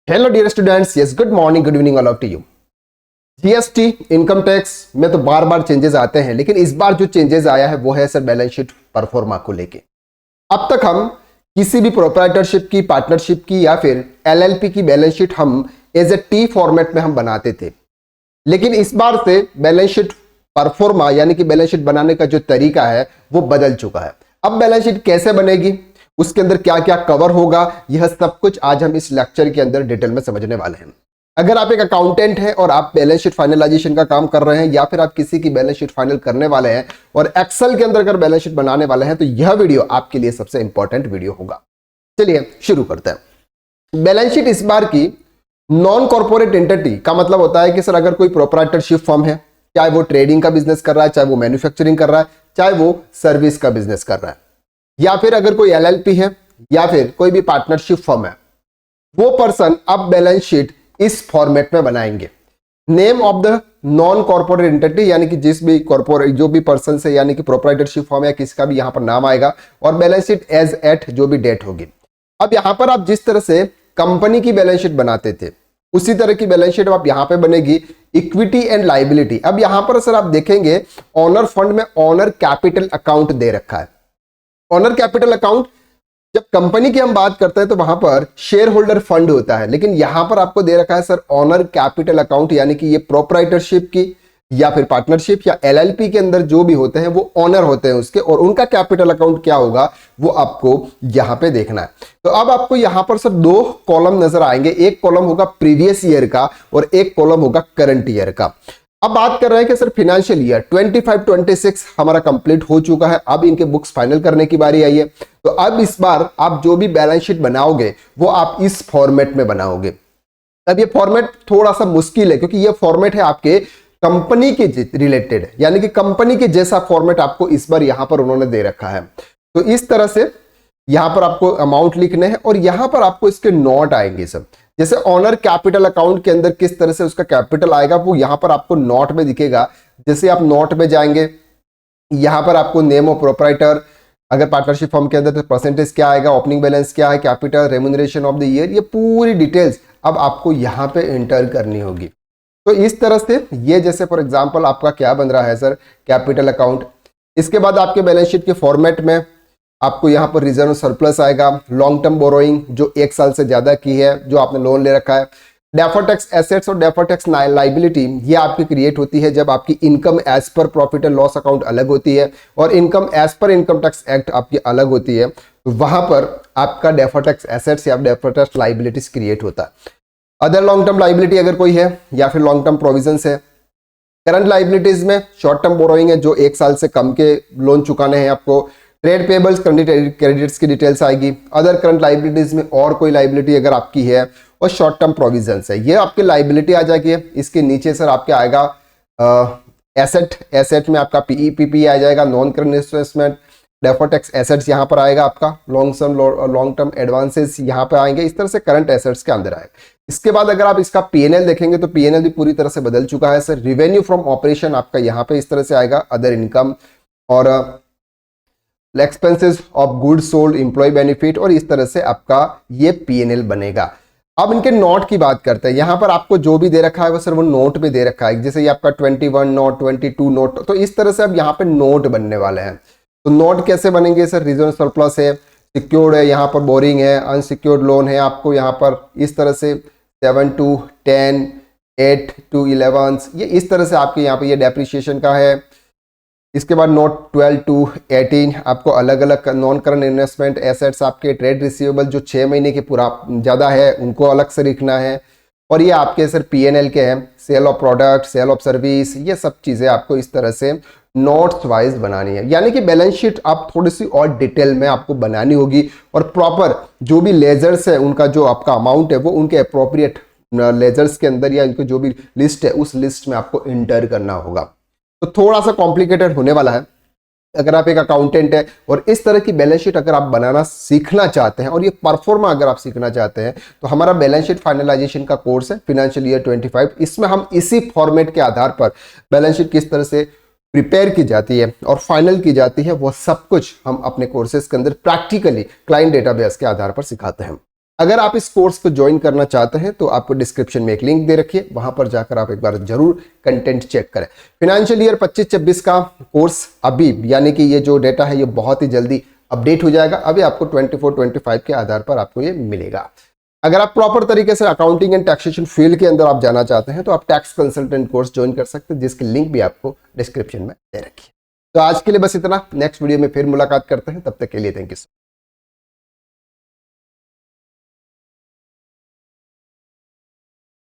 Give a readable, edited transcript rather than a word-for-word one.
Hello dear students, yes good morning, good evening all of to you. GST income tax में तो बार बार changes आते हैं, लेकिन इस बार जो चेंजेस आया है वो है सर बैलेंस शीट परफॉर्मा को लेके। अब तक हम किसी भी प्रोप्राइटरशिप की, पार्टनरशिप की या फिर एलएलपी की बैलेंस शीट हम एज ए टी फॉर्मेट में हम बनाते थे, लेकिन इस बार से बैलेंस शीट परफॉर्मा यानी कि बैलेंस शीट बनाने का जो तरीका है वो बदल चुका है। अब बैलेंस शीट कैसे बनेगी, उसके अंदर क्या क्या कवर होगा, यह सब कुछ आज हम इस लेक्चर के अंदर डिटेल में समझने वाले हैं। अगर आप एक अकाउंटेंट हैं और आप बैलेंस शीट फाइनलाइजेशन का काम कर रहे हैं या फिर आप किसी की बैलेंस शीट फाइनल करने वाले हैं और एक्सेल के अंदर अगर बैलेंस शीट बनाने वाले हैं तो यह वीडियो आपके लिए सबसे इंपॉर्टेंट वीडियो होगा। चलिए शुरू करते हैं। बैलेंस शीट इस बार की नॉन कॉर्पोरेट एंटिटी का मतलब होता है कि सर अगर कोई प्रोप्राइटरशिप फर्म है, चाहे वो ट्रेडिंग का बिजनेस कर रहा है, चाहे वो मैन्युफैक्चरिंग कर रहा है, चाहे वो सर्विस का बिजनेस कर रहा है, या फिर अगर कोई एलएलपी है या फिर कोई भी पार्टनरशिप फर्म है, वो पर्सन अब बैलेंस शीट इस फॉर्मेट में बनाएंगे। Name of the non corporate entity यानी कि जिस भी कॉर्पोरेट जो भी पर्सन से यानी कि प्रोप्राइटरशिप फर्म या किसका भी यहां पर नाम आएगा, और बैलेंस शीट एज एट जो भी डेट होगी। अब यहां पर आप जिस तरह से कंपनी की बैलेंस शीट बनाते थे उसी तरह की बैलेंस शीट अब यहां पे बनेगी। इक्विटी एंड लायबिलिटी, अब यहां पर सर आप देखेंगे ऑनर फंड में ऑनर कैपिटल अकाउंट दे रखा है। ऑनर कैपिटल अकाउंट, जब कंपनी की हम बात करते हैं तो वहां पर शेयर होल्डर फंड होता है, लेकिन यहां पर आपको दे रखा है सर ऑनर कैपिटल अकाउंट, यानी कि ये प्रोप्राइटरशिप की या फिर पार्टनरशिप या एलएलपी के अंदर जो भी होते हैं वो ऑनर होते हैं उसके, और उनका कैपिटल अकाउंट क्या होगा वो आपको यहां पे देखना है। तो अब आपको यहां पर सर दो कॉलम नजर आएंगे, एक कॉलम होगा प्रीवियस ईयर का और एक कॉलम होगा करंट ईयर का। अब बात कर रहे हैं कि सर फाइनेंशियल ईयर 25-26 हमारा कंप्लीट हो चुका है, अब इनके बुक्स फाइनल करने की बारी आई है। तो अब इस बार आप जो भी बैलेंस शीट बनाओगे वो आप इस फॉर्मेट में बनाओगे। अब ये फॉर्मेट थोड़ा सा मुश्किल है क्योंकि ये फॉर्मेट है आपके कंपनी के रिलेटेड, यानी कि कंपनी के जैसा फॉर्मेट आपको इस बार यहां पर उन्होंने दे रखा है। तो इस तरह से यहां पर आपको अमाउंट लिखने हैं और यहां पर आपको इसके नोट आएंगे सब। जैसे ऑनर कैपिटल अकाउंट के अंदर किस तरह से उसका कैपिटल आएगा वो यहां पर आपको नोट में दिखेगा। जैसे आप नोट में जाएंगे, यहां पर आपको नेम ऑफ प्रोप्राइटर, अगर पार्टनरशिप फर्म के अंदर तो परसेंटेज क्या आएगा, ओपनिंग बैलेंस क्या है, capital, remuneration of the year, ये पूरी डिटेल्स अब आपको यहां पे एंटर करनी होगी। तो इस तरह से ये जैसे फॉर एग्जांपल आपका क्या बन रहा है सर, कैपिटल अकाउंट। इसके बाद आपके बैलेंस शीट के फॉर्मेट में आपको यहाँ पर रिजर्व सरप्लस आएगा, लॉन्ग टर्म बोरोइंग जो 1 साल से ज्यादा की है, जो आपने लोन ले रखा है, डेफर्ड टैक्स एसेट्स और डेफर्ड टैक्स लायबिलिटी, ये आपकी क्रिएट होती है जब आपकी income as per profit and loss account अलग होती है और income as per income tax act आपकी अलग होती है। तो वहां पर आपका डेफर्ड टैक्स एसेट्स या डेफर्ड टैक्स लायबिलिटीज क्रिएट होता है। अदर लॉन्ग टर्म लायबिलिटी अगर कोई है या फिर लॉन्ग टर्म प्रोविजंस है। करंट लायबिलिटीज में शॉर्ट टर्म बोरोइंग है जो 1 साल से कम के लोन चुकाने हैं आपको। ट्रेड पेबल्स, क्रेडिट्स की डिटेल्स आएगी। अदर करंट लायबिलिटीज में और कोई लायबिलिटी अगर आपकी है, और शॉर्ट टर्म प्रोविजंस है, ये आपकी लायबिलिटी आ जाएगी। इसके नीचे सर आपके आएगा एसेट में आपका पीईपीपी आ जाएगा, non current investment, deferred tax assets यहाँ पर आएगा आपका, लॉन्ग टर्म एडवांसेस यहाँ पे आएंगे। इस तरह से करंट एसेट्स के अंदर आएगा। इसके बाद अगर आप इसका पीएनएल देखेंगे तो पीएनएल भी पूरी तरह से बदल चुका है सर। रेवेन्यू फ्रॉम ऑपरेशन आपका यहाँ पे इस तरह से आएगा, अदर इनकम और expenses of goods sold, employee benefit, और इस तरह से आपका ये पीएनएल बनेगा। अब इनके नोट की बात करते हैं। यहां पर आपको जो भी दे रखा है वो सर वो नोट में दे रखा है, जैसे ये आपका 21 नोट, 22 नोट, तो इस तरह से अब यहाँ पे नोट बनने वाले हैं। तो नोट कैसे बनेंगे सर, रिजर्व सरप्लस है, सिक्योर्ड है, यहाँ पर बोरिंग है, अनसिक्योर्ड लोन है आपको यहाँ पर इस तरह से 7 to 10, 8 to 11, ये इस तरह से आपके यहाँ पे ये डेप्रिसिएशन का है। इसके बाद नोट 12 to 18 आपको अलग अलग नॉन करंट इन्वेस्टमेंट एसेट्स, आपके ट्रेड रिसीवेबल जो 6 महीने के पूरा ज़्यादा है उनको अलग से लिखना है। और ये आपके सर पीएनएल के हैं, sale of product, sale of service, ये सब चीज़ें आपको इस तरह से नोट्स वाइज बनानी है। यानी कि बैलेंस शीट आप थोड़ी सी और डिटेल में आपको बनानी होगी और प्रॉपर जो भी लेजर्स है उनका जो आपका अमाउंट है वो उनके अप्रोप्रिएट लेजर्स के अंदर या इनकी जो भी लिस्ट है उस लिस्ट में आपको इंटर करना होगा। तो थोड़ा सा कॉम्प्लिकेटेड होने वाला है। अगर आप एक अकाउंटेंट है और इस तरह की बैलेंस शीट अगर आप बनाना सीखना चाहते हैं और ये परफॉर्मा अगर आप सीखना चाहते हैं तो हमारा बैलेंस शीट फाइनलाइजेशन का कोर्स है फाइनेंशियल ईयर 25। इसमें हम इसी फॉर्मेट के आधार पर बैलेंस शीट किस तरह से प्रिपेयर की जाती है और फाइनल की जाती है वो सब कुछ हम अपने कोर्सेज के अंदर प्रैक्टिकली क्लाइंट डेटाबेस के आधार पर सिखाते हैं। अगर आप इस कोर्स को ज्वाइन करना चाहते हैं तो आपको डिस्क्रिप्शन में एक लिंक दे रखिए, वहां पर जाकर आप एक बार जरूर कंटेंट चेक करें। फाइनेंशियल ईयर 25-26 का कोर्स अभी, यानी कि ये जो डेटा है ये बहुत ही जल्दी अपडेट हो जाएगा। अभी आपको 24-25 के आधार पर आपको ये मिलेगा। अगर आप प्रॉपर तरीके से अकाउंटिंग एंड टैक्सेशन फील्ड के अंदर आप जाना चाहते हैं तो आप टैक्स कंसल्टेंट कोर्स ज्वाइन कर सकते हैं, जिसकी लिंक भी आपको डिस्क्रिप्शन में दे रखी है। तो आज के लिए बस इतना, नेक्स्ट वीडियो में फिर मुलाकात करते हैं, तब तक के लिए थैंक यू।